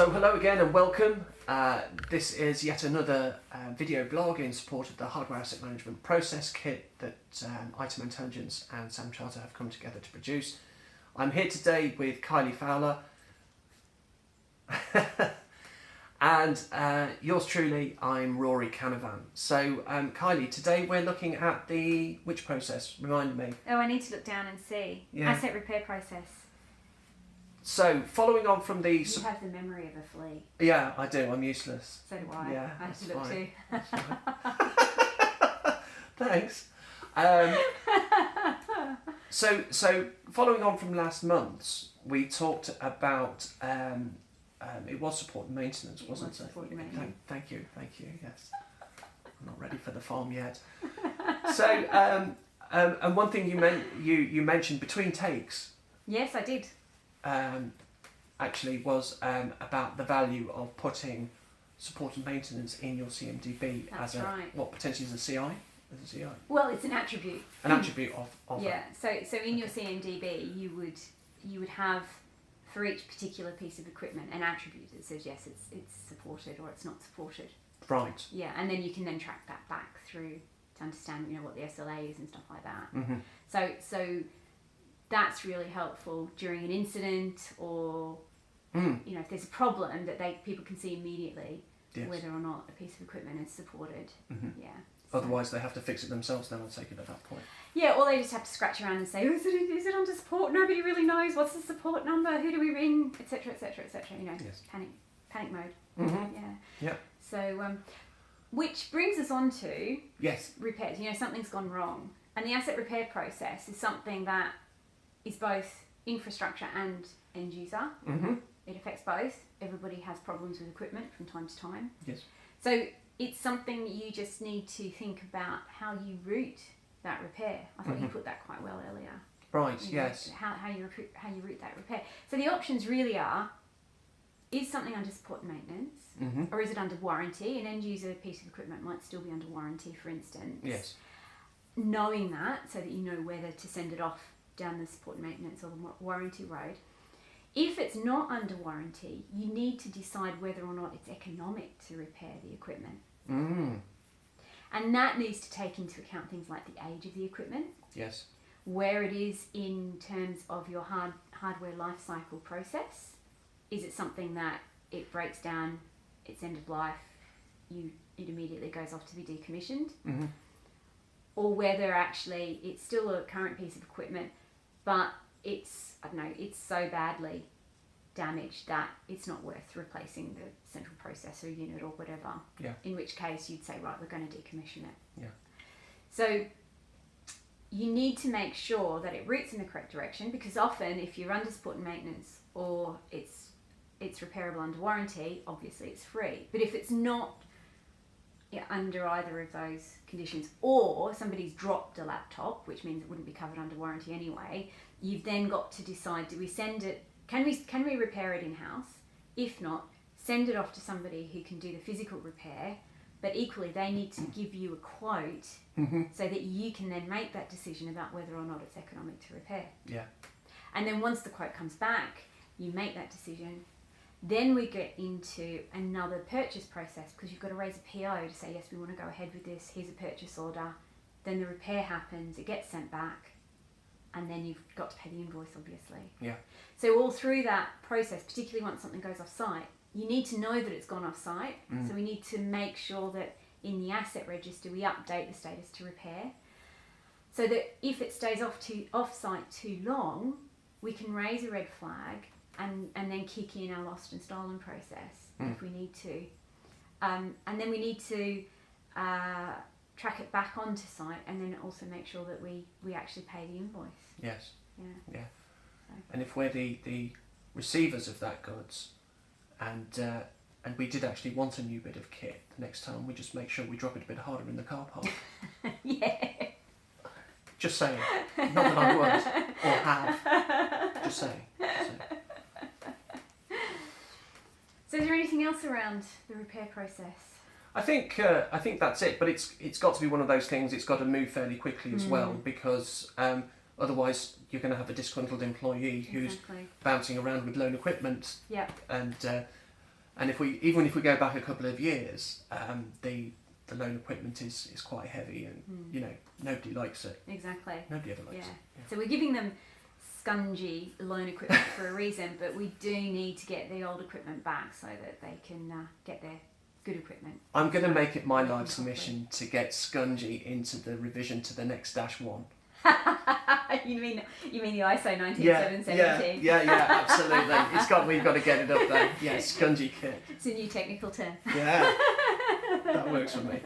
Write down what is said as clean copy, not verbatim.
So hello again and welcome. This is yet another video blog in support of the Hardware Asset Management Process Kit that ITAM Intelligence and Sam Charter have come together to produce. I'm here today with Kylie Fowler and yours truly, I'm Rory Canavan. So Kylie, today we're looking at which process? Remind me. Oh, I need to look down and see. Yeah. Asset repair process. So, following on from the... You have the memory of a flea. Yeah, I do. I'm useless. So do I. Yeah, I have that's to look fine. too. Thanks. So following on from last month's, we talked about it was support and maintenance, wasn't it? Support and maintenance. Thank you. Yes, I'm not ready for the farm yet. So and one thing you mentioned between takes. Yes, I did. Actually was about the value of putting support and maintenance in your CMDB. That's as right. What potentially is a CI? Well, it's an attribute. An attribute of yeah. So in your CMDB, you would have for each particular piece of equipment an attribute that says yes, it's supported or it's not supported. Right. Yeah, and then you can then track that back through to understand what the SLA is and stuff like that. Mm-hmm. So that's really helpful during an incident or if there's a problem that people can see immediately. Yes. Whether or not a piece of equipment is supported. Mm-hmm. Yeah. Otherwise, they have to fix it themselves. Then I take it at that point. Yeah, or they just have to scratch around and say, "Oh, is it under support? Nobody really knows. What's the support number? Who do we ring? Etc. Etc. Etc." Yes. Panic mode. Mm-hmm. Yeah. Yeah. So, which brings us on to yes, repairs. Something's gone wrong, and the asset repair process is something that is both infrastructure and end user. Mm-hmm. It affects both. Everybody has problems with equipment from time to time. Yes. So it's something that you just need to think about how you route that repair. I thought you put that quite well earlier. Right. Yes. How you route that repair. So the options really are: is something under support and maintenance, or is it under warranty? An end user piece of equipment might still be under warranty, for instance. Yes. Knowing that, so that you know whether to send it off down the support and maintenance or the warranty road. If it's not under warranty, you need to decide whether or not it's economic to repair the equipment. And that needs to take into account things like the age of the equipment. Yes. Where it is in terms of your hardware life cycle process. Is it something that it breaks down, it's end of life, it immediately goes off to be decommissioned? Mm-hmm. Or whether actually it's still a current piece of equipment, but it's so badly damaged that it's not worth replacing the central processor unit or whatever. Yeah. In which case you'd say, right, we're going to decommission it. Yeah. So you need to make sure that it routes in the correct direction, because often if you're under support and maintenance or it's repairable under warranty, obviously it's free. But if it's not under either of those conditions, or somebody's dropped a laptop, which means it wouldn't be covered under warranty anyway, you've then got to decide, do we send it, can we repair it in-house? If not, send it off to somebody who can do the physical repair, but equally they need to give you a quote so that you can then make that decision about whether or not it's economic to repair. Yeah. And then once the quote comes back, you make that decision. Then we get into another purchase process, because you've got to raise a PO to say, yes, we want to go ahead with this, here's a purchase order. Then the repair happens, it gets sent back, and then you've got to pay the invoice, obviously. Yeah. So all through that process, particularly once something goes off-site, you need to know that it's gone off-site. So we need to make sure that in the asset register we update the status to repair, so that if it stays off-site too long, we can raise a red flag and then kick in our lost and stolen process if we need to. And then we need to track it back onto site, and then also make sure that we actually pay the invoice. Yes. Yeah. Yeah. So. And if we're the receivers of that goods, and we did actually want a new bit of kit, the next time we just make sure we drop it a bit harder in the car park. Yeah. Just saying. Not that I would or have. Just saying. So is there anything else around the repair process? I think that's it, but it's got to be one of those things. It's got to move fairly quickly as well, because otherwise you're going to have a disgruntled employee who's bouncing around with loan equipment. Yep. And And even if we go back a couple of years, the loan equipment is quite heavy, and you know, nobody likes it. Exactly. Nobody ever likes it. Yeah. So we're giving them scungy loan equipment for a reason, but we do need to get the old equipment back so that they can get their good equipment. I'm going to make it my life's mission to get Scungy into the revision to the next -1. you mean the ISO 19717? Yeah, absolutely. We've got to get it up there. Yeah, Scungy kit. It's a new technical term. Yeah, that works for me.